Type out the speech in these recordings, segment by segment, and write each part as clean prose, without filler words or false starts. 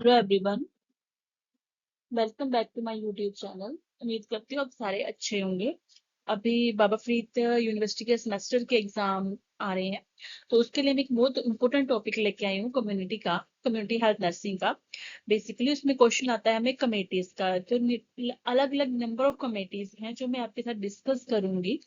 Hello everyone, welcome back to my YouTube channel. उम्मीद करती हूँ आप सारे अच्छे होंगे। अभी बाबा फरीद यूनिवर्सिटी के सेमेस्टर के एग्जाम आ रहे हैं, तो उसके लिए मैं एक बहुत इंपॉर्टेंट टॉपिक लेके आई हूँ, कम्युनिटी हेल्थ नर्सिंग का। बेसिकली उसमें क्वेश्चन आता है हमें कमेटीज का। जो अलग अलग नंबर ऑफ कमेटीज हैं जो मैं आपके साथ डिस्कस करूंगी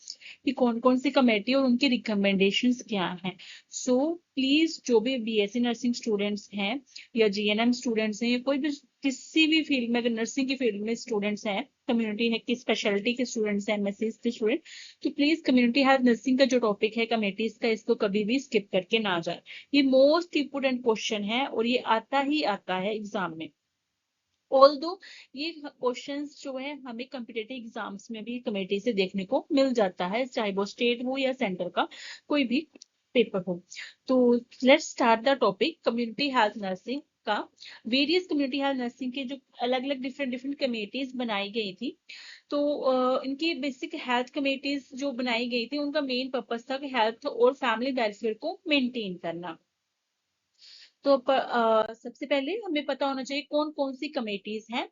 कि कौन कौन सी कमेटी और उनकी रिकमेंडेशंस क्या हैं। सो प्लीज जो भी बीएससी नर्सिंग स्टूडेंट्स हैं या जीएनएम स्टूडेंट्स हैं या कोई भी किसी भी फील्ड में, अगर नर्सिंग की फील्ड में स्टूडेंट्स हैं, कम्युनिटी है की स्पेशलिटी के स्टूडेंट्स हैं, एमएससी के स्टूडेंट, तो प्लीज कम्युनिटी हेल्थ नर्सिंग का जो टॉपिक है कमेटीज का, इसको कभी भी स्किप करके ना जाए। ये मोस्ट इंपोर्टेंट क्वेश्चन है और ये आता ही आता है एग्जाम में। ऑल्दो ये क्वेश्चंस जो है हमें कॉम्पिटेटिव एग्जाम्स में भी कमेटी से देखने को मिल जाता है, चाहे वो स्टेट हो या सेंटर का कोई भी पेपर हो। तो let's start the topic community health nursing का। वेरियस कम्युनिटी हेल्थ नर्सिंग के जो अलग अलग डिफरेंट डिफरेंट कमेटीज बनाई गई थी, तो इनकी बेसिक हेल्थ कमेटीज जो बनाई गई थी उनका मेन पर्पस था कि हेल्थ और फैमिली वेलफेयर को मेंटेन करना। तो सबसे पहले हमें पता होना चाहिए कौन कौन सी कमेटीज हैं।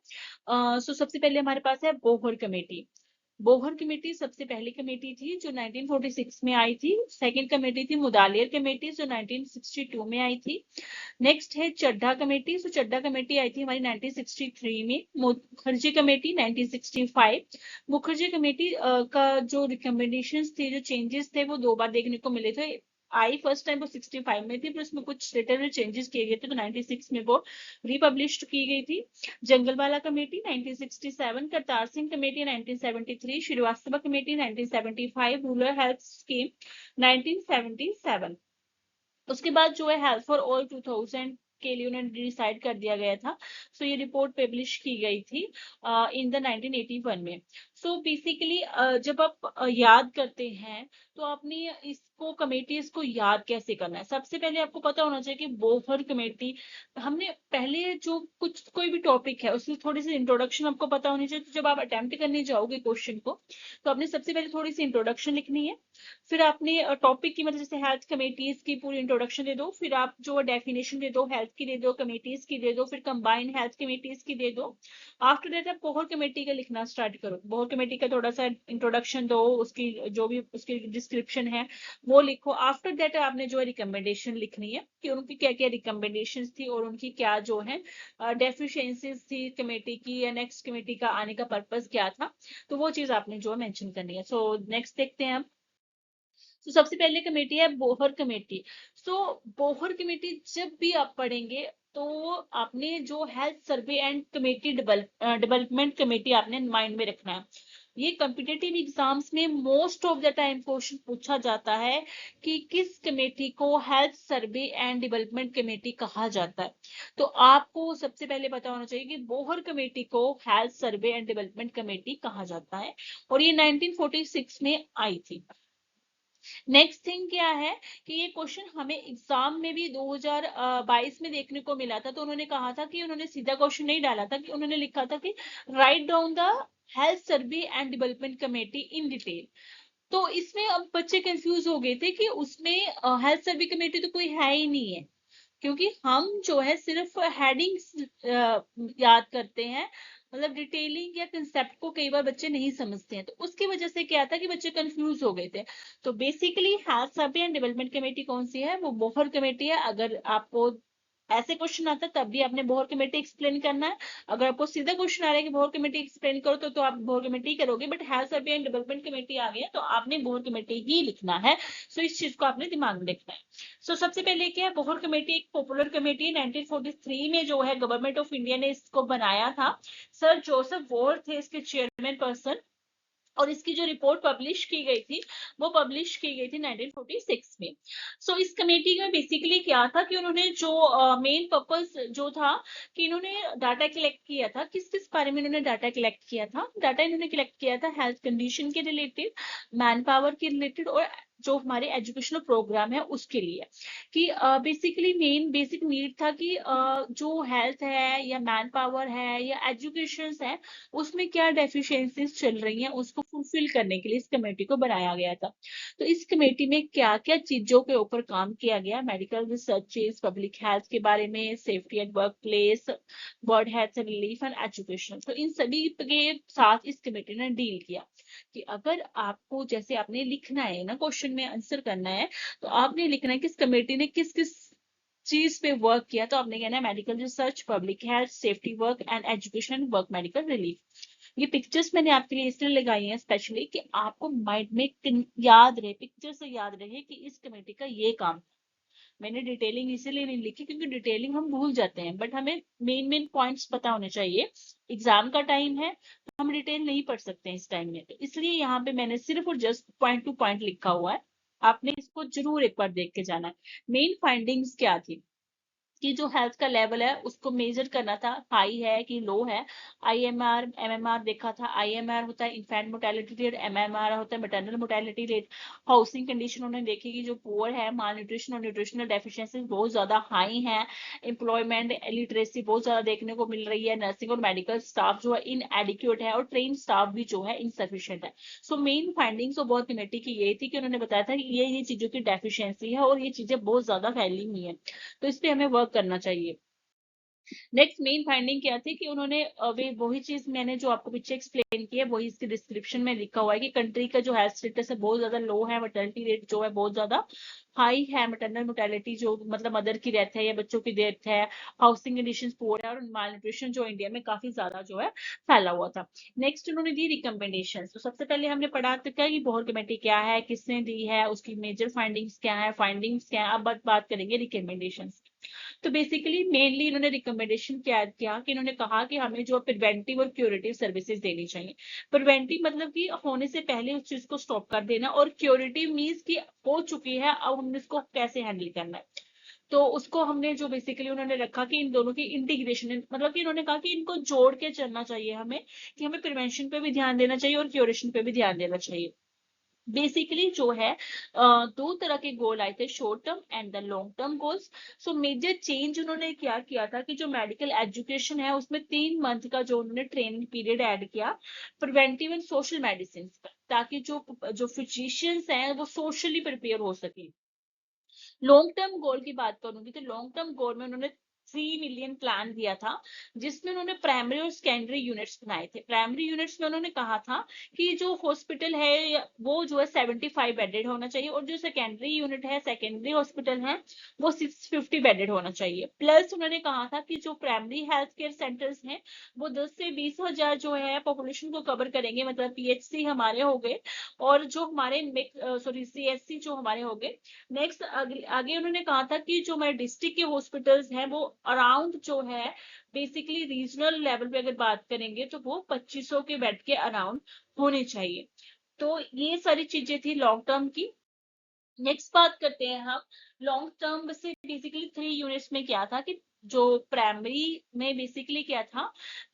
सो सबसे पहले हमारे पास है बोहर कमेटी। बोहर कमेटी सबसे पहली कमेटी थी जो 1946 में आई थी। सेकंड कमेटी थी मुदालियर कमेटी जो 1962 में आई थी। नेक्स्ट है चड्ढा कमेटी। सो चड्ढा कमेटी आई थी हमारी 1963 में। मुखर्जी कमेटी 1965। मुखर्जी कमेटी का जो रिकमेंडेशंस थे, जो चेंजेस थे, वो दो बार देखने को मिले थे। आई फर्स्ट टाइम वो 65 में थी, फिर उसमें कुछ लिटिल चेंजेस किए गए थे, तो 96 में वो रिपब्लिश की गई थी। Jungalwalla committee 1967, Kartar Singh committee 1973, Srivastava committee 1975, rural health scheme 1977। उसके बाद जो है हेल्थ फॉर ऑल 2000 के लिए उन्होंने डिसाइड कर दिया गया था। सो ये रिपोर्ट पब्लिश की गई थी इन द 1981 में। सो बेसिकली जब आप याद करते हैं तो आपने इसको कमेटीज को याद कैसे करना है। सबसे पहले आपको पता होना चाहिए कि बोहर कमेटी, हमने पहले जो कुछ कोई भी टॉपिक है उसकी थोड़ी सी इंट्रोडक्शन आपको पता होनी चाहिए। तो जब आप अटेम्प्ट करने जाओगे क्वेश्चन को, तो आपने सबसे पहले थोड़ी सी इंट्रोडक्शन लिखनी है। फिर आपने टॉपिक की, मतलब जैसे हेल्थ कमेटीज की पूरी इंट्रोडक्शन दे दो, फिर आप जो डेफिनेशन दे दो, हेल्थ की दे दो, कमेटीज की दे दो, फिर कंबाइंड हेल्थ कमेटीज की दे दो। आफ्टर दैट आप बोहर कमेटी का लिखना स्टार्ट करो। बोहर कमेटी का थोड़ा सा इंट्रोडक्शन दो, उसकी जो भी उसकी डिस्क्रिप्शन है वो लिखो। आफ्टर दैट आपने जो है रिकमेंडेशन लिखनी है कि उनकी क्या क्या रिकमेंडेशन थी और उनकी क्या जो है डेफिशिएंसीज थी कमेटी की, या नेक्स्ट कमेटी का आने का पर्पज क्या था। तो वो चीज आपने जो है मेंशन करनी है। सो नेक्स्ट देखते हैं हम। तो सबसे पहले कमेटी है बोहर कमेटी। सो बोहर कमेटी जब भी आप पढ़ेंगे तो आपने जो health survey and committee development committee आपने माइंड में रखना है। ये कॉम्पिटेटिव एग्जाम्स में most of the time question पूछा जाता है कि किस कमेटी को health survey and development committee कहा जाता है। तो आपको सबसे पहले पता होना चाहिए कि बोहर कमेटी को health survey and development committee कहा जाता है और ये 1946 में आई थी। नेक्स्ट थिंग क्या है कि ये क्वेश्चन हमें एग्जाम में भी 2022 में देखने को मिला था। तो उन्होंने कहा था कि उन्होंने सीधा क्वेश्चन नहीं डाला था, कि उन्होंने लिखा था कि write down the health survey and development committee in detail. तो इसमें अब बच्चे कंफ्यूज हो गए थे कि उसमें हेल्थ सर्वे कमेटी तो कोई है ही नहीं है, क्योंकि हम जो है सिर्फ हेडिंग्स याद करते हैं, मतलब डिटेलिंग या कंसेप्ट को कई बार बच्चे नहीं समझते हैं। तो उसकी वजह से क्या था कि बच्चे कंफ्यूज हो गए थे। तो basically health survey and development committee कौन सी है, वो बोहर कमेटी है। अगर आपको ऐसे क्वेश्चन आता है तब भी आपने बोहर कमेटी एक्सप्लेन करना है। अगर आपको सीधा क्वेश्चन आ रहा है कि बोहर कमेटी एक्सप्लेन करो, तो आप बोहर कमेटी करोगे। But health survey and development committee आ गई है तो आपने बोहर कमेटी ही लिखना है। सो इस चीज को आपने दिमाग में रखना है। सो सबसे पहले क्या है, बोहर कमेटी एक पॉपुलर कमेटी 1943 में जो है गवर्नमेंट ऑफ इंडिया ने इसको बनाया था। सर जोसेफ वॉर थे इसके चेयरमैन पर्सन, और इसकी जो रिपोर्ट पब्लिश की गई थी वो पब्लिश की गई थी 1946 में। सो इस कमेटी में बेसिकली क्या था कि उन्होंने जो मेन पर्पस जो था कि इन्होंने डाटा कलेक्ट किया था। किस किस बारे में इन्होंने डाटा कलेक्ट किया था? डाटा इन्होंने कलेक्ट किया था हेल्थ कंडीशन के रिलेटेड, मैन पावर के रिलेटेड, और जो हमारे एजुकेशनल प्रोग्राम है उसके लिए, कि बेसिकली मेन बेसिक नीड था कि जो हेल्थ है या मैन पावर है या एजुकेशन है, उसमें क्या डेफिशिएंसीज चल रही हैं उसको फुलफिल करने के लिए इस कमेटी को बनाया गया था। तो इस कमेटी में क्या क्या चीजों के ऊपर काम किया गया, मेडिकल रिसर्चेस, पब्लिक हेल्थ के बारे में, safety at work place, bird health relief and education, तो इन सभी के साथ इस कमेटी ने डील किया कि अगर आपको जैसे आपने लिखना है ना, क्वेश्चन में आंसर करना है, तो आपने लिखना है कि इस कमेटी ने किस किस चीज पे वर्क किया, तो आपने कहना है medical research, public health, safety work and education, work medical relief. ये पिक्चर्स मैंने आपके लिए इसलिए लगाई हैं स्पेशली कि आपको माइंड में याद रहे, पिक्चर से याद रहे कि इस कमेटी का ये काम। मैंने डिटेलिंग इसीलिए नहीं लिखी क्योंकि डिटेलिंग हम भूल जाते हैं, बट हमें मेन मेन पॉइंट्स पता होने चाहिए। एग्जाम का टाइम है तो हम डिटेल नहीं पढ़ सकते हैं इस टाइम में, तो इसलिए यहाँ पे मैंने सिर्फ और जस्ट पॉइंट टू पॉइंट लिखा हुआ है। आपने इसको जरूर एक बार देख के जाना है। मेन फाइंडिंग्स क्या थी कि जो हेल्थ का लेवल है उसको मेजर करना था, हाई है कि लो है। आईएमआर एमएमआर देखा था। आईएमआर होता है इन्फेंट मोर्टेलिटी रेट, एमएमआर होता है maternal mortality rate. Housing condition उन्होंने देखी कि जो पुअर है, माल न्यूट्रिशन और न्यूट्रिशनल डेफिशिएंसी बहुत ज्यादा हाई है। एम्प्लॉयमेंट लिटरेसी बहुत ज्यादा देखने को मिल रही है। नर्सिंग और मेडिकल स्टाफ जो है इनएडिक्वेट है और ट्रेन स्टाफ भी जो है इनसफिशियंट है। सो मेन फाइंडिंग्स ऑफ बहुत कमेटी की यही थी कि उन्होंने बताया था कि ये चीजों की डेफिशिएंसी है और ये चीजें बहुत ज्यादा फैली हुई है, तो इस पे हमें वर्क करना चाहिए। नेक्स्ट मेन फाइंडिंग क्या थी कि उन्होंने वे वही चीज मैंने जो आपको पीछे एक्सप्लेन की है वही इसके डिस्क्रिप्शन में लिखा हुआ है कि कंट्री का जो हेल्थ स्टेटस है बहुत ज्यादा लो है, मर्टेलिटी रेट जो है बहुत ज्यादा हाई है, मैटरनल मोर्टेलिटी जो मतलब मदर की डेथ है या बच्चों की डेथ है, हाउसिंग कंडीशन पुअर है और माल न्यूट्रिशन जो इंडिया में काफी ज्यादा जो है फैला हुआ था। नेक्स्ट उन्होंने दी रिकमेंडेशन। तो सबसे पहले हमने पढ़ा था क्या, कि बोहर कमेटी क्या है, किसने दी है, उसकी मेजर फाइंडिंग्स क्या है, फाइंडिंग्स क्या है। अब बात करेंगे रिकमेंडेशन। तो बेसिकली मेनली इन्होंने रिकमेंडेशन क्या किया कि इन्होंने कहा कि हमें जो प्रिवेंटिव और क्यूरेटिव सर्विसेज देनी चाहिए। प्रिवेंटिव मतलब कि होने से पहले उस चीज को स्टॉप कर देना, और क्यूरेटिव मीन्स कि हो चुकी है अब हमने इसको कैसे हैंडल करना है। तो उसको हमने जो बेसिकली उन्होंने रखा कि इन दोनों की इंटीग्रेशन, मतलब कि इन्होंने कहा कि इनको जोड़ के चलना चाहिए हमें, कि हमें प्रिवेंशन पे भी ध्यान देना चाहिए और क्यूरेशन पे भी ध्यान देना चाहिए। बेसिकली जो है दो तरह के गोल आए थे, short term and the long term goals. So major change उन्होंने क्या किया था कि जो मेडिकल एजुकेशन है उसमें 3 मंथ का जो उन्होंने ट्रेनिंग पीरियड ऐड किया प्रिवेंटिव एंड सोशल मेडिसिन, ताकि जो जो फिजिशियंस हैं वो सोशली प्रिपेयर हो सके। लॉन्ग टर्म गोल की बात करूंगी तो लॉन्ग टर्म गोल में उन्होंने 3 मिलियन प्लान दिया था, जिसमें उन्होंने प्राइमरी और सेकेंडरी यूनिट्स बनाए थे। प्राइमरी यूनिट्स में उन्होंने कहा था कि जो हॉस्पिटल है वो जो है 75 बेडेड होना चाहिए, और जो सेकेंडरी यूनिट है, सेकेंडरी हॉस्पिटल है, वो 650 बेडेड होना चाहिए। प्लस उन्होंने कहा था कि जो प्राइमरी हेल्थ केयर सेंटर्स हैं वो 10 से 20 हजार जो है पॉपुलेशन को कवर करेंगे, मतलब पीएचसी हमारे हो गए, और जो हमारे सॉरी सीएचसी जो हमारे हो गए। नेक्स्ट आगे उन्होंने कहा था कि जो हमारे डिस्ट्रिक्ट के हॉस्पिटल्स हैं वो अराउंड जो है बेसिकली रीजनल लेवल पे अगर बात करेंगे तो वो 2500 के बेड के अराउंड होने चाहिए। तो ये सारी चीजें थी लॉन्ग टर्म की। नेक्स्ट बात करते हैं हम लॉन्ग टर्म से। बेसिकली 3 यूनिट्स में क्या था कि जो प्राइमरी में बेसिकली क्या था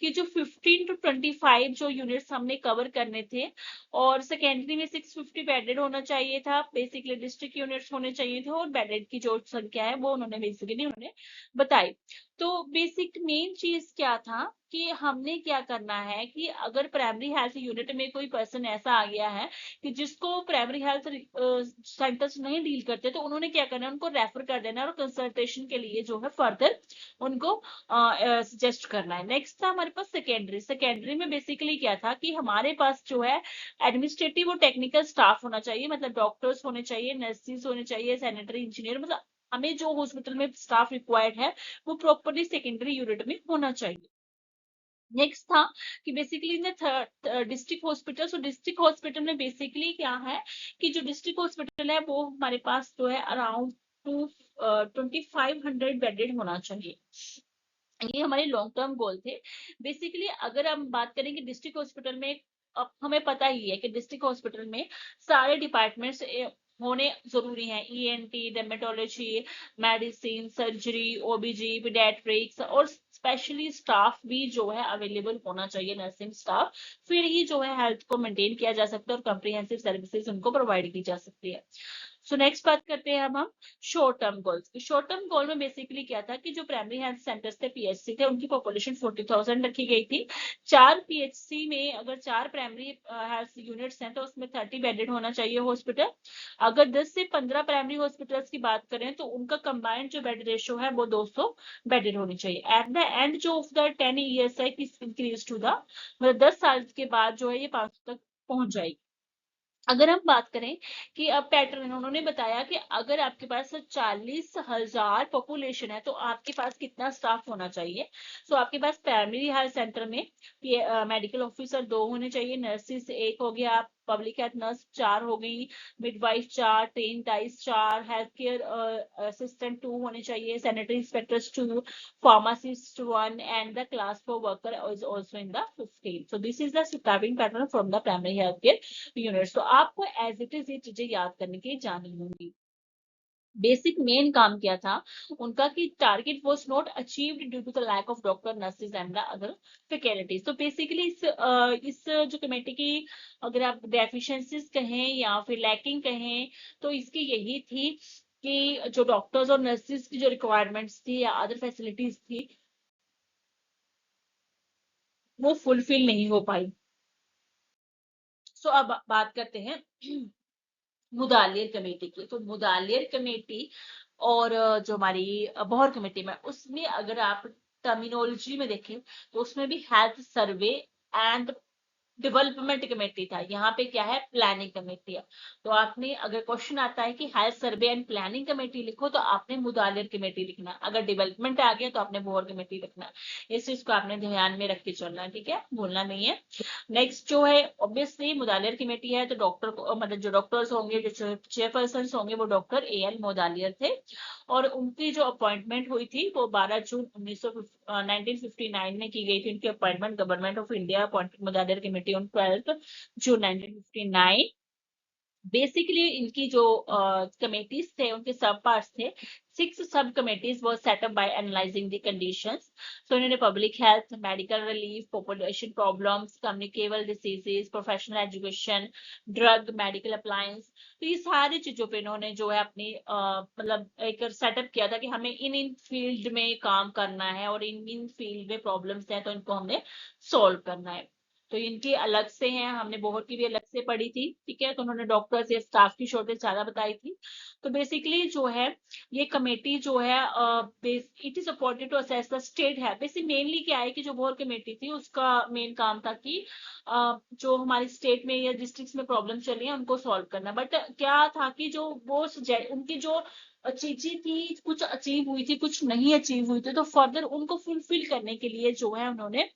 कि जो 15 to 25 जो यूनिट्स हमने कवर करने थे, और सेकेंडरी में 650 बेडेड होना चाहिए था, बेसिकली डिस्ट्रिक्ट यूनिट्स होने चाहिए थे, और बेडेड की जो संख्या है वो उन्होंने बेसिकली उन्होंने बताई। तो बेसिक मेन चीज क्या था कि हमने क्या करना है कि अगर प्राइमरी हेल्थ यूनिट में कोई पर्सन ऐसा आ गया है कि जिसको प्राइमरी हेल्थ सेंटर्स नहीं डील करते, तो उन्होंने क्या करना है, उनको रेफर कर देना और कंसल्टेशन के लिए जो है फर्दर उनको सजेस्ट करना है। नेक्स्ट था हमारे पास सेकेंडरी। सेकेंडरी में बेसिकली क्या था कि हमारे पास जो है एडमिनिस्ट्रेटिव और टेक्निकल स्टाफ होना चाहिए, मतलब डॉक्टर्स होने चाहिए, नर्सिस होने चाहिए, सैनिटरी इंजीनियर, मतलब हमें जो हॉस्पिटल में स्टाफ रिक्वायर्ड है वो प्रॉपरली सेकेंडरी यूनिट में होना चाहिए। नेक्स्ट था कि basically in district hospital. So district hospital में बेसिकली क्या है कि जो डिस्ट्रिक्ट हॉस्पिटल है वो हमारे पास जो है अराउंड 2500 बेडेड होना चाहिए। ये हमारे लॉन्ग टर्म गोल थे। बेसिकली अगर हम बात करेंगे डिस्ट्रिक्ट हॉस्पिटल में, अब हमें पता ही है कि डिस्ट्रिक्ट हॉस्पिटल में सारे डिपार्टमेंट्स होने जरूरी हैं, ENT, dermatology, medicine, surgery, OBG, paediatrics, और स्पेशली स्टाफ भी जो है अवेलेबल होना चाहिए, नर्सिंग स्टाफ, फिर ही जो है हेल्थ को मेंटेन किया जा सकता है और कॉम्प्रिहेंसिव सर्विसेज उनको प्रोवाइड की जा सकती है। सो नेक्स्ट बात करते हैं अब हम short term goals. Short term goal में बेसिकली क्या था कि जो प्राइमरी हेल्थ सेंटर्स थे, पीएचसी थे, उनकी पॉपुलेशन 40,000 रखी गई थी। 4 पीएचसी में अगर 4 प्राइमरी हेल्थ यूनिट्स हैं तो उसमें 30 बेडेड होना चाहिए हॉस्पिटल। अगर 10 से 15 प्राइमरी हॉस्पिटल्स की बात करें तो उनका कंबाइंड जो बेड रेशियो है वो 200 बेडेड होनी चाहिए। एट द एंड जो ऑफ द 10 ईयर्स है इंक्रीज टू द, मतलब 10 साल के बाद जो है ये 500 तक पहुंच जाएगी। अगर हम बात करें कि अब पैटर्न उन्होंने बताया कि अगर आपके पास 40,000 पॉपुलेशन है तो आपके पास कितना स्टाफ होना चाहिए। सो आपके पास प्राइमरी हेल्थ सेंटर में मेडिकल ऑफिसर 2 होने चाहिए, नर्सिस 1 हो गया, पब्लिक हेल्थ नर्स 4 हो गई, midwife 4, train dice 4, health care assistant 2 होने चाहिए, sanitary inspectors 2, pharmacist 1, and the class 4 worker is also in the 15. So this is the staffing pattern from the primary healthcare units. तो आपको as it is ये चीजें याद करने की जानी होंगी। बेसिक मेन काम क्या था उनका कि target was not achieved due to the lack of doctor, nurses and the other faculties. तो बेसिकली इस जो कमेटी की अगर आप डेफिशिएंसीज कहें या फिर लैकिंग कहें तो इसकी यही थी कि जो डॉक्टर्स और नर्सेज की जो रिक्वायरमेंट्स थी या अदर फैसिलिटीज थी वो फुलफिल नहीं हो पाई। सो अब बात करते हैं मुदालियर कमेटी की। तो मुदालियर कमेटी और जो हमारी बौहर कमेटी में, उसमें अगर आप टर्मिनोलॉजी में देखें तो उसमें भी health survey and development committee था, यहाँ पे क्या है प्लानिंग कमेटी है। तो आपने अगर क्वेश्चन आता है कि health survey and planning committee लिखो तो आपने मुदालिर कमेटी लिखना है, अगर डेवलपमेंट आ गया तो आपने बोहर कमेटी लिखना है। इस चीज को आपने ध्यान में रख के चलना है, ठीक है, भूलना नहीं है। नेक्स्ट जो है ऑब्वियसली मुदालियर कमेटी है तो डॉक्टर को मतलब जो डॉक्टर्स होंगे, जो चेयरपर्सन होंगे वो डॉक्टर ए एल मुदालियर थे और उनकी जो अपॉइंटमेंट हुई थी वो 12 जून 1959 में की गई थी। उनकी appointment government of India appointed Mudaliar committee on 12 June 1959। Basically इनकी जो कमेटीज थे उनके सब पार्ट्स थे। 6 सब committees were set up by analysing the conditions. So इन्होंने public health, medical relief, population problems, communicable diseases, professional education, drug, medical appliance, तो ये सारी चीजों पे इन्होंने जो है अपनी मतलब एक सेटअप किया था कि हमें इन इन फील्ड में काम करना है और इन इन फील्ड में प्रॉब्लम्स हैं तो इनको हमने सॉल्व करना है। तो इनकी अलग से हैं, हमने बहुत की भी अलग से पढ़ी थी, ठीक है। तो उन्होंने डॉक्टर्स या स्टाफ की शॉर्टेज ज्यादा बताई थी। तो बेसिकली जो है ये कमेटी जो है it is appointed to assess the state है। बेसिक मेनली क्या है कि जो बोर्ड कमेटी थी उसका मेन काम था कि जो हमारी स्टेट में या डिस्ट्रिक्ट में प्रॉब्लम चल रही है उनको सॉल्व करना। बट क्या था कि जो वो उनकी जो चीजें थी कुछ अचीव हुई थी कुछ नहीं अचीव हुई थी, तो फर्दर उनको फुलफिल करने के लिए जो है उन्होंने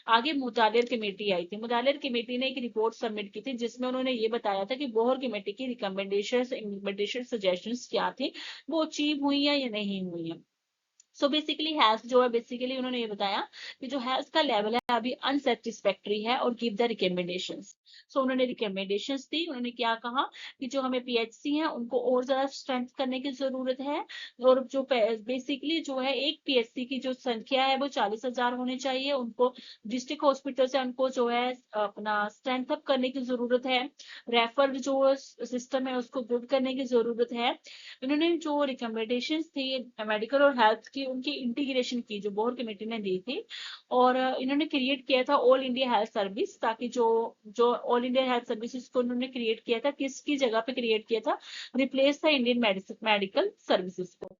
आगे मुतालिर कमेटी आई थी। मुतालिर कमेटी ने एक रिपोर्ट सबमिट की थी जिसमें उन्होंने ये बताया था कि बोहर कमेटी की रिकमेंडेशन सजेशंस क्या थी, वो अचीव हुई है या नहीं हुई है। सो बेसिकली हेल्थ जो है बेसिकली उन्होंने ये बताया कि जो हेल्थ का लेवल है अभी अनसेटिस्फैक्टरी है और गिव द रिकमेंडेशंस। सो उन्होंने रिकमेंडेशंस दी। उन्होंने क्या कहा कि जो हमें पीएचसी है उनको और ज्यादा स्ट्रेंथ करने की जरूरत है और जो बेसिकली जो है एक पीएचसी की जो संख्या है वो 40,000 होनी चाहिए। उनको डिस्ट्रिक्ट हॉस्पिटल से उनको जो है अपना स्ट्रेंथ अप करने की जरूरत है। रेफर जो सिस्टम है उसको गुड करने की जरूरत है। इन्होंने जो रिकमेंडेशंस थी मेडिकल और हेल्थ की उनकी इंटीग्रेशन की जो बोर्ड कमेटी ने दी थी और इन्होंने क्रिएट किया था ऑल इंडिया हेल्थ सर्विस, ताकि जो जो ऑल इंडिया हेल्थ सर्विसेज को उन्होंने क्रिएट किया था किसकी जगह पे क्रिएट किया था, रिप्लेस था इंडियन मेडिकल सर्विसेज को।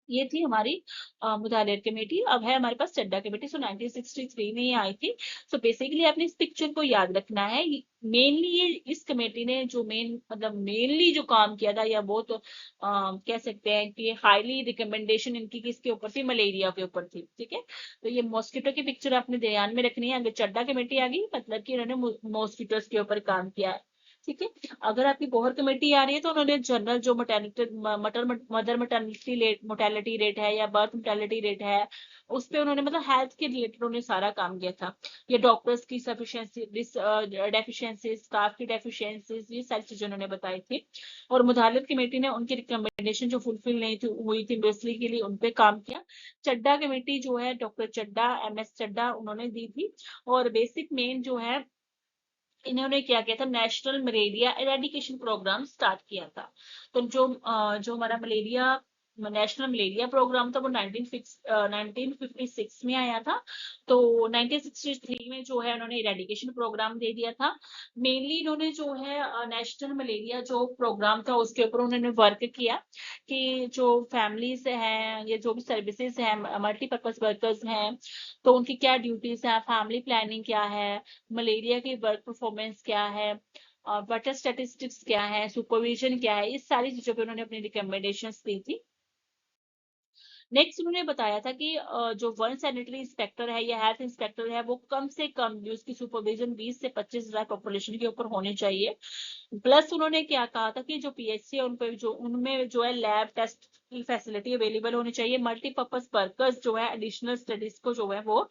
ये थी हमारी मुतालिर कमेटी। अब है हमारे पास चड्डा कमेटी। सो 1963 में ये आई थी। सो बेसिकली आपने इस पिक्चर को याद रखना है। मेनली ये इस कमेटी ने जो मतलब मेनली जो काम किया था या बहुत कह सकते हैं कि हाईली रिकमेंडेशन इनकी किसके ऊपर थी, मलेरिया के ऊपर थी, ठीक है। तो ये मॉस्किटो की पिक्चर आपने ध्यान में रखनी है। अगर चड्डा कमेटी आ गई मतलब कि इन्होंने मॉस्किटोस के ऊपर काम किया है, ठीक है। अगर आपकी बोहर कमेटी आ रही है तो उन्होंने जनरल जो मदर मोर्टेलिटी रेट है या बर्थ मोर्टेलिटी रेट है उस पे उन्होंने मतलब हेल्थ के रिलेटेड उन्होंने सारा काम किया था। या डॉक्टर्स की सफिशिएंसी डेफिशिएंसी, स्टाफ की डेफिशिएंसीज, ये सारी चीजें उन्होंने बताई थी। और मुदालत कमेटी ने उनकी रिकमेंडेशन जो फुलफिल नहीं थी हुई थी यूनिवर्सिटी के लिए, उन पे काम किया। चड्डा कमेटी जो है डॉक्टर चड्डा, MS चड्डा, उन्होंने दी थी। और बेसिक मेन जो है इन्होंने क्या किया था, national malaria eradication program start किया था। तो जो हमारा मलेरिया नेशनल मलेरिया प्रोग्राम था वो 1956 में आया था। तो 1963 में जो है उन्होंने इरेडिकेशन प्रोग्राम दे दिया था। मेनली इन्होंने जो है नेशनल मलेरिया जो प्रोग्राम था उसके ऊपर उन्होंने वर्क किया कि जो फैमिलीज हैं या जो भी सर्विसेज हैं, मल्टीपर्पज वर्कर्स हैं, तो उनकी क्या ड्यूटीज है, फैमिली प्लानिंग क्या है, मलेरिया की वर्क परफॉर्मेंस क्या है, वाटर स्टैटिस्टिक्स क्या है, सुपरविजन क्या है, इस सारी चीजों पे उन्होंने अपनी रिकमेंडेशंस दी थी। नेक्स्ट उन्होंने बताया था कि जो वन सैनिटरी इंस्पेक्टर है या हेल्थ इंस्पेक्टर है वो कम से कम उसकी सुपरविजन 20 से 25,000 पॉपुलेशन के ऊपर होनी चाहिए। प्लस उन्होंने क्या कहा था कि जो PHC है उनमें जो है लैब टेस्ट की फैसिलिटी अवेलेबल होनी चाहिए। मल्टीपर्पज वर्कर्स जो है एडिशनल स्टडीज को जो है वो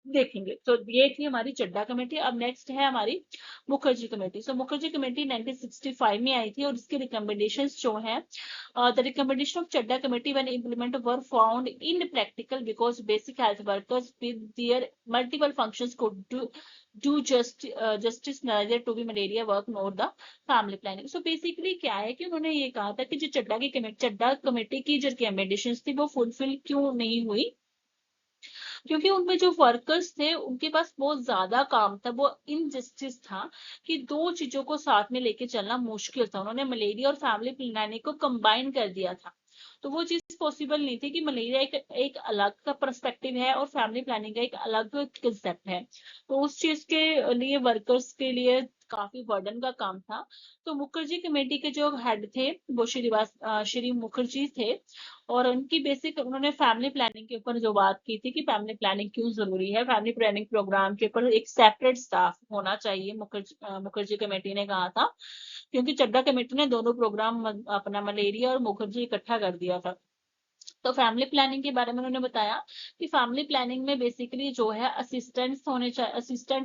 देखेंगे। तो ये थी हमारी चड्डा कमेटी। अब नेक्स्ट है हमारी Mukherjee committee. So Mukherjee committee 1965 में आई थी और इसकी रिकमेंडेशंस जो है, the recommendation of Chadha committee when implement were found in practical because basic health workers with their multiple functions could do justice neither to be malaria work nor the family planning। So basically क्या है कि उन्होंने ये कहा था कि जो चड्डा committee की जो रिकमेंडेशंस थी वो फुलफिल क्यों नहीं हुई, क्योंकि उनमें जो वर्कर्स थे उनके पास बहुत ज्यादा काम था। वो इनजस्टिस था कि दो चीजों को साथ में लेके चलना मुश्किल था। उन्होंने मलेरिया और फैमिली प्लानिंग को कंबाइन कर दिया था। तो वो चीज पॉसिबल नहीं थी कि मलेरिया एक अलग का पर्सपेक्टिव है और फैमिली प्लानिंग का एक अलग कंसेप्ट है। तो उस चीज के लिए वर्कर्स के लिए काफी बर्डन का काम था। तो मुखर्जी कमेटी के जो हेड थे वो श्री मुखर्जी थे। और उनकी बेसिक उन्होंने फैमिली प्लानिंग के ऊपर जो बात की थी कि फैमिली प्लानिंग क्यों जरूरी है, फैमिली प्लानिंग प्रोग्राम के ऊपर एक सेपरेट स्टाफ होना चाहिए, मुखर्जी कमेटी ने कहा था। क्योंकि चड्डा कमेटी ने दोनों प्रोग्राम अपना मलेरिया और मुखर्जी इकट्ठा कर दिया था। तो फैमिली प्लानिंग के बारे में उन्होंने बताया कि फैमिली प्लानिंग में बेसिकली जो है असिस्टेंट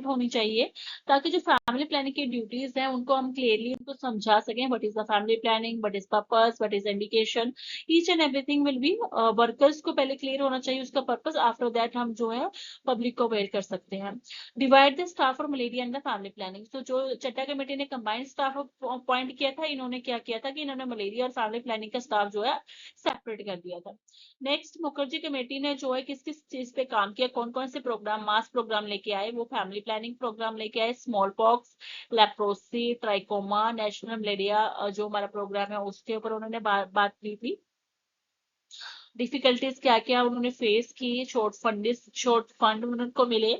होनी चाहिए, ताकि जो फैमिली प्लानिंग की ड्यूटीज हैं उनको हम क्लियरली उनको समझा सकें, what is the family planning, what is purpose, what is indication, each and everything will be. Workers को पहले क्लियर होना चाहिए उसका पर्पस, आफ्टर दैट हम जो है पब्लिक को अवेयर कर सकते हैं। Divide the staff for malaria and the family planning. तो जो चट्टा कमेटी ने कंबाइंड स्टाफ अपॉइंट किया था, इन्होंने क्या किया था कि इन्होंने मलेरिया और फैमिली प्लानिंग का स्टाफ जो है सेपरेट कर दिया था। नेक्स्ट मुखर्जी कमेटी ने जो है किस किस चीज पे काम किया, कौन कौन से प्रोग्राम मास प्रोग्राम लेके आए, वो फैमिली प्लानिंग प्रोग्राम लेके आए, smallpox, leprosy, trachoma, national malaria जो हमारा प्रोग्राम है उसके ऊपर उन्होंने बात की थी। डिफिकल्टीज क्या क्या उन्होंने फेस की, शॉर्ट फंड उनको मिले,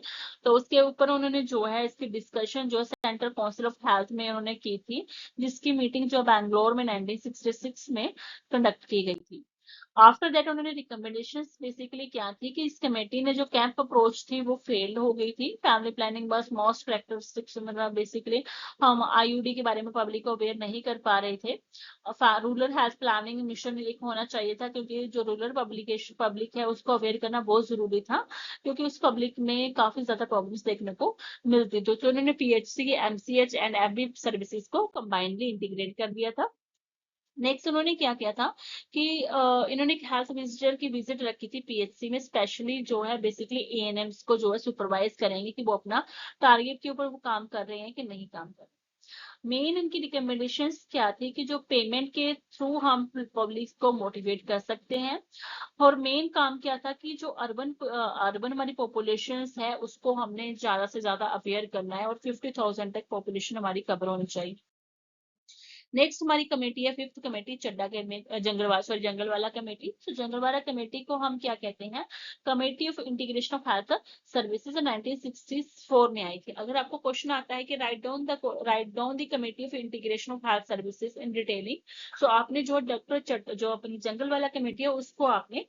तो उसके ऊपर उन्होंने जो है इसकी डिस्कशन जो सेंट्रल काउंसिल ऑफ हेल्थ में उन्होंने की थी, जिसकी मीटिंग जो बैंगलोर में 1966 में कंडक्ट की गई थी। आफ्टर दैट उन्होंने रिकमेंडेशंस बेसिकली क्या थी कि इस कमेटी ने जो कैंप अप्रोच थी वो फेल्ड हो गई थी। फैमिली प्लानिंग बस मोस्ट कैरेक्टरिस्टिक्स मतलब बेसिकली हम IUD के बारे में पब्लिक को अवेयर नहीं कर पा रहे थे। रूरल हेल्थ प्लानिंग मिशन एक होना चाहिए था, क्योंकि जो रूरल पब्लिक है उसको अवेयर करना बहुत जरूरी था, क्योंकि उस पब्लिक में काफी ज्यादा प्रॉब्लम्स देखने को मिलती थी। तो उन्होंने PHC, MCH and FB services को कंबाइनली इंटीग्रेट कर दिया था। नेक्स्ट उन्होंने क्या किया था कि इन्होंने एक हेल्थ विजिटर की विजिट रखी थी PHC में, स्पेशली जो है बेसिकली ANMs को जो है सुपरवाइज करेंगे कि वो अपना टारगेट के ऊपर वो काम कर रहे हैं कि नहीं काम कर रहे। मेन इनकी रिकमेंडेशंस क्या थी कि जो पेमेंट के थ्रू हम पब्लिक को मोटिवेट कर सकते हैं। और मेन काम क्या था कि जो अर्बन हमारी पॉपुलेशन है उसको हमने ज्यादा से ज्यादा अवेयर करना है और 50,000 तक पॉपुलेशन हमारी कवर होनी चाहिए। नेक्स्ट हमारी कमेटी है फिफ्थ कमेटी चड्डा के जंगलवाला कमेटी। तो जंगलवाला कमेटी को हम क्या कहते हैं, committee of integration of health services 1964 में आई थी। अगर आपको क्वेश्चन आता है कि write down the committee of integration of health services in detailing, तो आपने जो अपनी जंगल वाला कमेटी है उसको आपने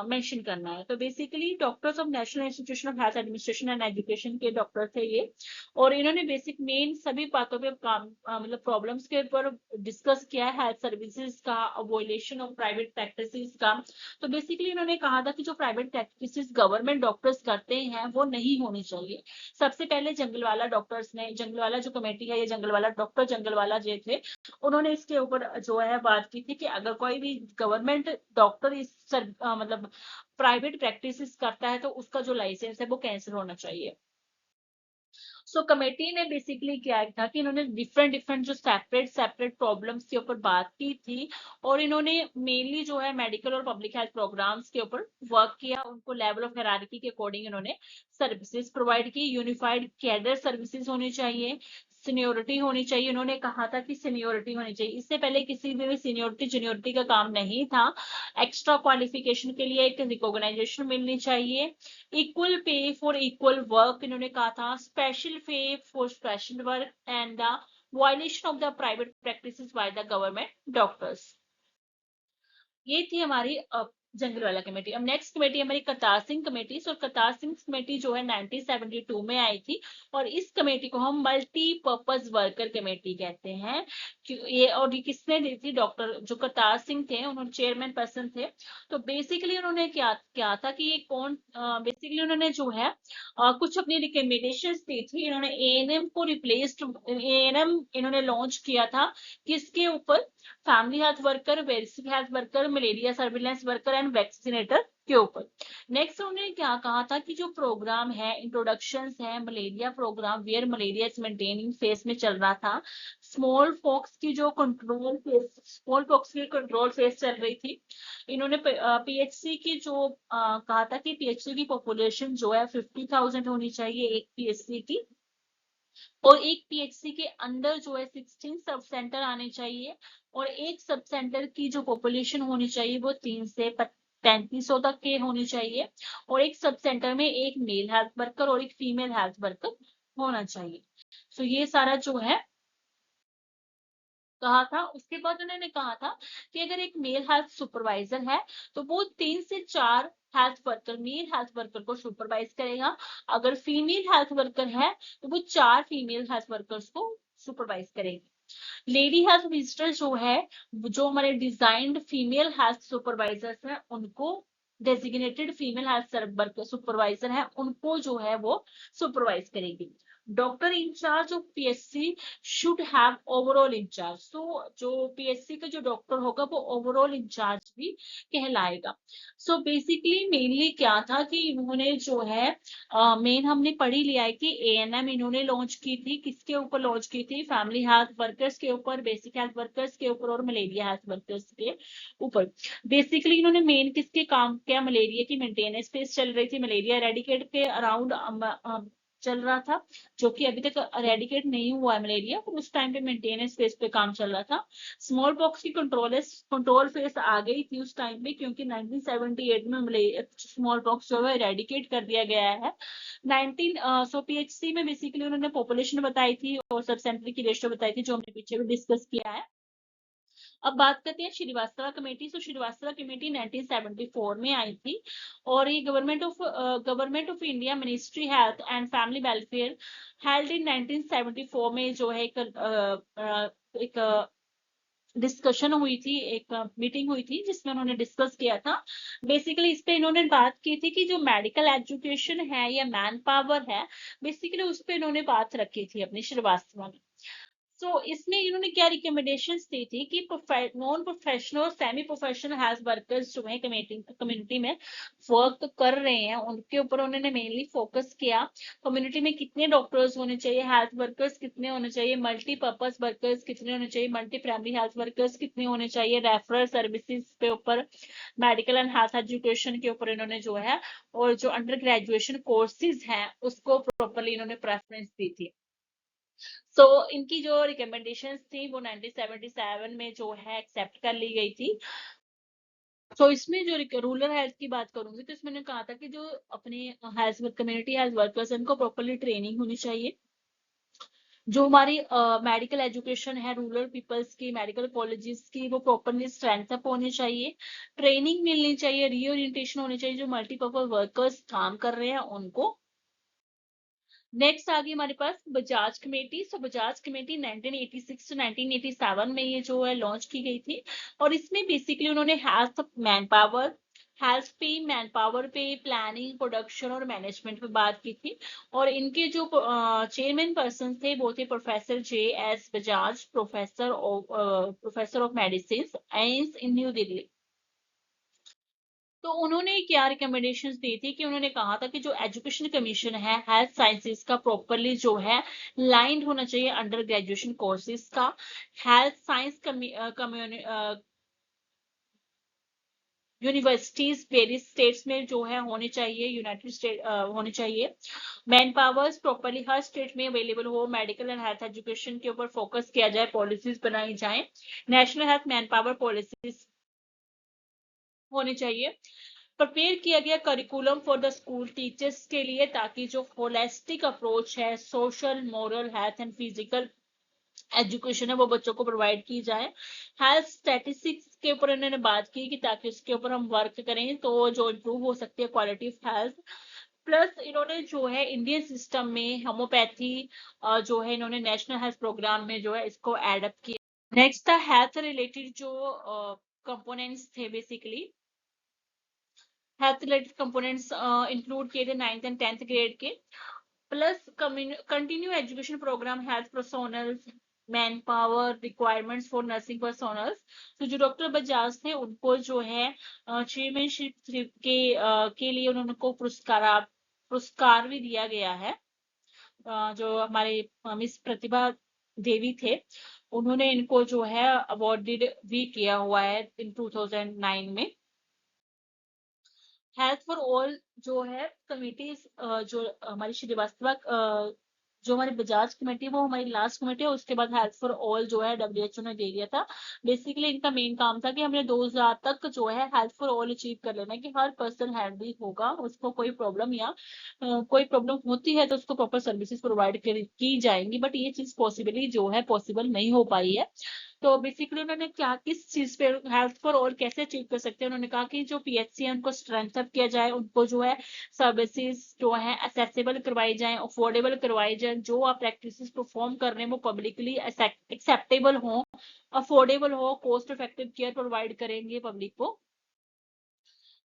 मेंशन करना है। तो basically doctors of national institution of health administration and education के डॉक्टर थे ये, और इन्होंने बेसिक मेन सभी बातों पे काम मतलब प्रॉब्लम्स के ऊपर डिस्कस किया है, हेल्थ सर्विसेज का, वॉयलेशन ऑफ प्राइवेट प्रैक्टिसेस का। तो बेसिकली इन्होंने कहा था कि जो प्राइवेट प्रैक्टिसेस गवर्नमेंट डॉक्टर्स करते हैं वो नहीं होनी चाहिए। सबसे पहले जंगलवाला डॉक्टर्स ने, जंगलवाला जो कमेटी है, ये जंगलवाला डॉक्टर जंगलवाला जो थे, उन्होंने इसके ऊपर जो है बात की थी कि अगर कोई भी गवर्नमेंट डॉक्टर मतलब प्राइवेट प्रैक्टिसेस करता है तो उसका जो लाइसेंस है वो कैंसिल होना चाहिए। सो कमेटी ने बेसिकली क्या था कि इन्होंने डिफरेंट डिफरेंट जो सेपरेट सेपरेट प्रॉब्लम्स के ऊपर बात की थी, और इन्होंने मेनली जो है मेडिकल और पब्लिक हेल्थ प्रोग्राम्स के ऊपर वर्क किया। उनको लेवल ऑफ हायरार्की के अकॉर्डिंग इन्होंने सर्विसेज प्रोवाइड की। यूनिफाइड कैडर सर्विसेज होनी चाहिए, सीनियोरिटी होनी चाहिए। उन्होंने कहा था कि सीनियोरिटी होनी चाहिए, इससे पहले किसी में भी सीनियोरिटी जूनियोरिटी का काम नहीं था। एक्स्ट्रा क्वालिफिकेशन के लिए एक रिकॉग्नाइजेशन मिलनी चाहिए। Equal pay for equal work इन्होंने कहा था, स्पेशल पे for special work, and the violation of the private practices by the government doctors. ये थी हमारी जंगलवाला कमेटी। अब नेक्स्ट कमेटी हमारी करतार सिंह कमेटी। सो करतार सिंह कमेटी जो है 1972 में आई थी, और इस कमेटी को हम मल्टीपर्पज वर्कर कमेटी कहते हैं। ये किसने दी थी? डॉक्टर जो करतार सिंह थे, उन्होंने चेयरमैन पर्सन थे। तो बेसिकली उन्होंने क्या क्या था कि ये कौन, बेसिकली उन्होंने जो है कुछ अपनी रिकमेंडेशंस दी थी। इन्होंने एएनएम को रिप्लेस्ड, एएनएम इन्होंने लॉन्च किया था किसके ऊपर? Family health worker, basic health worker, malaria surveillance worker and vaccinator के ऊपर। नेक्स्ट उन्होंने क्या कहा था कि जो प्रोग्राम है, इंट्रोडक्शन है, malaria program where malaria is maintaining phase में चल रहा था। स्मॉल पॉक्स की जो कंट्रोल फेज, स्मॉल पॉक्स की कंट्रोल फेज चल रही थी। इन्होंने पीएचसी की जो कहा था कि पीएचसी की पॉपुलेशन जो है 50,000 होनी चाहिए एक पीएचसी की, और एक पीएचसी के अंदर जो है 16 सब सेंटर आने चाहिए, और एक सब सेंटर की जो पॉपुलेशन होनी चाहिए वो 3 से 3500 तक के होनी चाहिए, और एक सब सेंटर में एक मेल हेल्थ वर्कर और एक फीमेल हेल्थ वर्कर होना चाहिए। सो ये सारा जो है कहा था। उसके बाद उन्होंने कहा था कि अगर एक मेल हेल्थ सुपरवाइजर है तो वो 3 से 4 health worker, male health worker को सुपरवाइज करेगा। अगर फीमेल हेल्थ वर्कर है तो वो 4 फीमेल हेल्थ वर्कर्स को सुपरवाइज करेगी। लेडी हेल्थ विजिटर जो है, जो हमारे डिजाइंड फीमेल हेल्थ सुपरवाइजर्स हैं, उनको designated female health worker supervisor है, उनको जो है वो सुपरवाइज करेगी। Doctor incharge of PHC should have overall incharge. तो जो पीएचसी का जो डॉक्टर होगा वो ओवरऑल इंचार्ज भी कहलाएगा। सो बेसिकली मेनली क्या था कि इन्होंने जो है मेन हमने पढ़ ही लिया है कि एएनएम इन्होंने लॉन्च की थी। किसके ऊपर लॉन्च की थी? फैमिली हेल्थ वर्कर्स के ऊपर, बेसिक हेल्थ वर्कर्स के ऊपर और मलेरिया हेल्थ वर्कर्स के ऊपर। बेसिकली इन्होंने मेन किसके काम किया? मलेरिया की मेंटेनेंस फेज चल रही थी, मलेरिया एरेडिकेट के अराउंड चल रहा था, जो कि अभी तक एरेडिकेट नहीं हुआ है मलेरिया, तो उस टाइम पे मेंटेनेंस फेज पे काम चल रहा था। स्मॉल पॉक्स की कंट्रोल फेज आ गई थी उस टाइम पे, क्योंकि 1978 में स्मॉल पॉक्स जो है एरेडिकेट कर दिया गया है। 19 सो पीएचसी में बेसिकली उन्होंने पॉपुलेशन बताई थी और सब सेंटर की रेशियो बताई थी, जो हमने पीछे भी डिस्कस किया है। अब बात करते हैं श्रीवास्तव कमेटी। तो श्रीवास्तव कमेटी 1974 में आई थी, और ये government of India ministry health and family welfare held in 1974 में जो है एक डिस्कशन हुई थी, एक मीटिंग हुई थी जिसमें उन्होंने डिस्कस किया था। बेसिकली इस पे इन्होंने बात की थी कि जो मेडिकल एजुकेशन है या मैन पावर है, बेसिकली उस पर इन्होंने बात रखी थी अपनी श्रीवास्तव में। सो इसमें इन्होंने क्या रिकमेंडेशंस दी थी कि non professional semi professional health workers जो है कम्युनिटी में वर्क कर रहे हैं, उनके ऊपर उन्होंने मेनली फोकस किया। कम्युनिटी में कितने डॉक्टर्स होने चाहिए, हेल्थ वर्कर्स कितने होने चाहिए, मल्टीपर्पज वर्कर्स कितने होने चाहिए, मल्टी प्राइमरी हेल्थ वर्कर्स कितने होने चाहिए, रेफरल सर्विसेज के ऊपर, मेडिकल एंड हेल्थ एजुकेशन के ऊपर इन्होंने जो है, और जो अंडर ग्रेजुएशन कोर्सेज हैं उसको प्रॉपरली इन्होंने प्रेफरेंस दी थी। सो इनकी जो रिकमेंडेशंस थी वो 1977 में जो है एक्सेप्ट कर ली गई थी। तो इसमें जो रूरल हेल्थ की बात करूंगी तो इसमें कहा था कि जो अपने हेल्थ कम्युनिटी हेल्थ वर्कर्स उनको प्रॉपरली ट्रेनिंग होनी चाहिए। जो हमारी मेडिकल एजुकेशन है रूरल पीपल्स की, मेडिकल कॉलेजेस की, वो प्रॉपरली स्ट्रेंथ अप होनी चाहिए, ट्रेनिंग मिलनी चाहिए, रीओरिएंटेशन होनी चाहिए जो मल्टीपर्पज वर्कर्स काम कर रहे हैं उनको। नेक्स्ट आ गई हमारे पास Bajaj committee. So Bajaj committee 1986 to 1987 में ये जो है लॉन्च की गई थी, और इसमें बेसिकली उन्होंने हेल्थ, मैन पावर, हेल्थ पे, मैन पावर पे, प्लानिंग, प्रोडक्शन और मैनेजमेंट पे बात की थी। और इनके जो चेयरमैन पर्सन थे वो थे professor J.S. Bajaj, professor of medicine AIIMS in new Delhi. तो उन्होंने क्या रिकमेंडेशंस दी थी कि उन्होंने कहा था कि जो एजुकेशन कमीशन है हेल्थ साइंसेज का प्रॉपरली जो है लाइंड होना चाहिए अंडर ग्रेजुएशन कोर्सेज का। Health science universities various states में जो है होने चाहिए, यूनाइटेड स्टेट होने चाहिए। मैन पावर्स प्रॉपरली हर स्टेट में अवेलेबल हो, मेडिकल एंड हेल्थ एजुकेशन के ऊपर फोकस किया जाए, पॉलिसीज बनाई जाए, national health man power policies होनी चाहिए। प्रिपेयर किया गया curriculum for the school teachers के लिए, ताकि जो होलिस्टिक अप्रोच है social, moral, health and physical education है वो बच्चों को प्रोवाइड की जाए। हेल्थ स्टैटिस्टिक्स के ऊपर इन्होंने बात की कि ताकि उसके ऊपर हम वर्क करें तो जो इम्प्रूव हो सकती है क्वालिटी ऑफ हेल्थ। प्लस इन्होंने जो है इंडियन सिस्टम में होम्योपैथी जो है इन्होंने नेशनल हेल्थ प्रोग्राम में जो है इसको एडअप किया। नेक्स्ट था हेल्थ रिलेटेड जो कंपोनेंट्स थे, basically health related components include किए थे 9th एंड 10th ग्रेड के। Plus continue education program health personals, man power requirements for nursing personals. तो जो डॉक्टर बजाज थे उनको जो है चेयरमैनशिप के लिए उनको पुरस्कार भी दिया गया है। जो हमारे मिस प्रतिभा देवी थे उन्होंने इनको जो है अवॉर्डेड भी किया हुआ है इन 2009 में। हेल्थ फॉर ऑल जो है कमिटीज, जो हमारी श्रीवास्तव जो हमारी बजाज कमेटी है वो हमारी लास्ट कमेटी है, उसके बाद हेल्थ फॉर ऑल जो है WHO ने दे दिया था। बेसिकली इनका मेन काम था कि हमने 2000 तक जो है हेल्थ फॉर ऑल अचीव कर लेना है, कि हर पर्सन हेल्दी होगा, उसको कोई प्रॉब्लम या कोई प्रॉब्लम होती है तो उसको प्रॉपर सर्विसेज प्रोवाइड की जाएंगी, बट ये चीज पॉसिबली जो है पॉसिबल नहीं हो पाई है। तो बेसिकली उन्होंने क्या किस चीज पे हेल्थ फॉर ऑल कैसे अचीव कर सकते हैं, उन्होंने कहा कि जो PHC है उनको स्ट्रेंथ अप किया जाए, उनको जो है सर्विसेज जो है असेसेबल करवाई जाए, अफोर्डेबल करवाई जाए, जो आप प्रैक्टिसेस परफॉर्म कर रहे हैं वो पब्लिकली एक्सेप्टेबल हो, अफोर्डेबल हो, कॉस्ट इफेक्टिव केयर प्रोवाइड करेंगे पब्लिक को।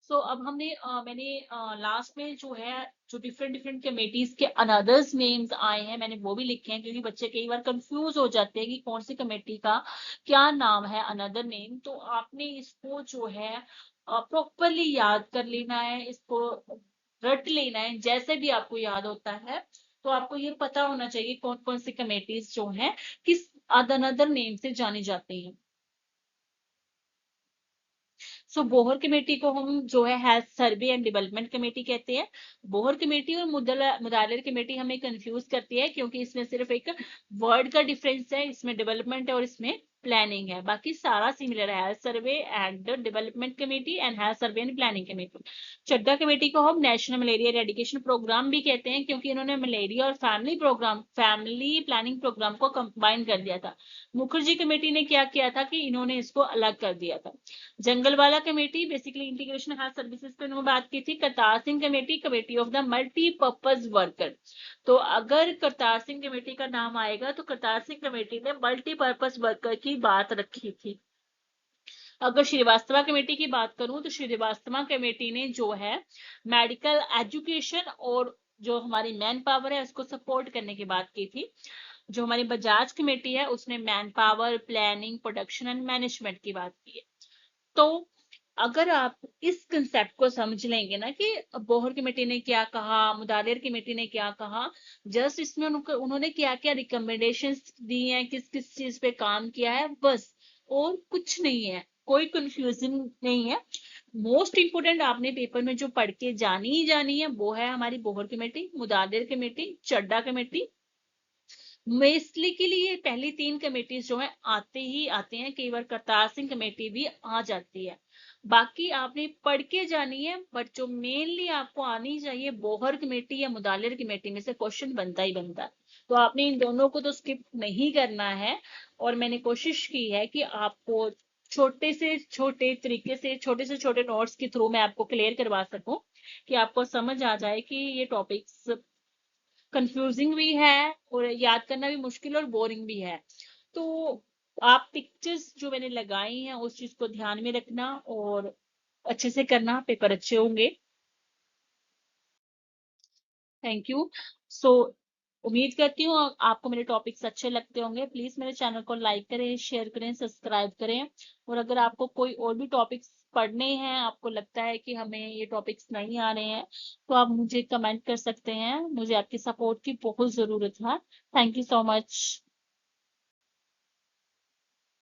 सो अब मैंने लास्ट में जो है जो डिफरेंट डिफरेंट कमेटीज के अनदर्स नेम्स आए हैं मैंने वो भी लिखे हैं, क्योंकि बच्चे कई बार कंफ्यूज हो जाते हैं कि कौन सी कमेटी का क्या नाम है अनदर नेम। तो आपने इसको जो है प्रॉपरली याद कर लेना है, इसको रट लेना है जैसे भी आपको याद होता है। तो आपको ये पता होना चाहिए कौन कौन सी कमेटीज जो है किस अनदर नेम से जानी जाती हैं। बोहर कमेटी को हम जो है health survey and development committee कहते हैं। बोहर कमेटी और मुदालिर कमेटी हमें कंफ्यूज करती है, क्योंकि इसमें सिर्फ एक वर्ड का डिफरेंस है, इसमें डेवलपमेंट है और इसमें प्लानिंग है, बाकी सारा सिमिलर है। Health survey and development committee and health survey and planning committee. Chadha committee को हम नेशनल मलेरिया एरेडिकेशन प्रोग्राम भी कहते हैं, क्योंकि इन्होंने मलेरिया और फैमिली प्लानिंग प्रोग्राम को कंबाइन कर दिया था। मुखर्जी कमेटी ने क्या किया था कि इन्होंने इसको अलग कर दिया था। Jungalwalla committee basically integration health services पे उन्होंने बात की थी। Kartar Singh committee, committee of the multipurpose worker. तो अगर करतार सिंह कमेटी का नाम आएगा तो करतार सिंह कमेटी ने मल्टीपर्पज वर्कर की बात रखी थी। अगर श्रीवास्तव कमेटी की बात करूं तो श्रीवास्तव कमेटी ने जो है मेडिकल एजुकेशन और जो हमारी मैन पावर है उसको सपोर्ट करने की बात की थी। जो हमारी बजाज कमेटी है उसने man power, planning, production and management की बात की है। तो अगर आप इस कंसेप्ट को समझ लेंगे ना कि बोहर कमेटी ने क्या कहा, मुदालिर कमेटी ने क्या कहा, जस्ट इसमें उन्होंने क्या क्या रिकमेंडेशंस दी हैं, किस किस चीज पे काम किया है, बस, और कुछ नहीं है, कोई कंफ्यूजन नहीं है। मोस्ट इंपोर्टेंट आपने पेपर में जो पढ़ के जानी ही जानी है वो है हमारी Bohr committee, Mudaliar committee, Chadha committee. मेस्टली के लिए पहली तीन कमेटीज जो है आते ही आते हैं, कई बार करतार सिंह कमेटी भी आ जाती है। बाकी आपने पढ़ के जानी है, बट जो मेनली आपको आनी चाहिए बोहर कमेटी या मुदालिर कमेटी में से क्वेश्चन बनता ही बनता है। तो आपने इन दोनों को तो स्किप नहीं करना है, और मैंने कोशिश की है कि आपको छोटे से छोटे तरीके से छोटे नोट्स के थ्रू मैं आपको क्लियर करवा सकूं, कि आपको समझ आ जाए कि ये टॉपिक्स कंफ्यूजिंग भी है और याद करना भी मुश्किल और बोरिंग भी है। तो आप पिक्चर्स जो मैंने लगाई हैं उस चीज को ध्यान में रखना और अच्छे से करना, पेपर अच्छे होंगे। Thank you. सो उम्मीद करती हूँ आपको मेरे टॉपिक्स अच्छे लगते होंगे। प्लीज मेरे चैनल को लाइक करें, शेयर करें, सब्सक्राइब करें। और अगर आपको कोई और भी टॉपिक्स पढ़ने हैं, आपको लगता है कि हमें ये टॉपिक्स नहीं आ रहे हैं, तो आप मुझे कमेंट कर सकते हैं। मुझे आपकी सपोर्ट की बहुत जरूरत है। Thank you so much.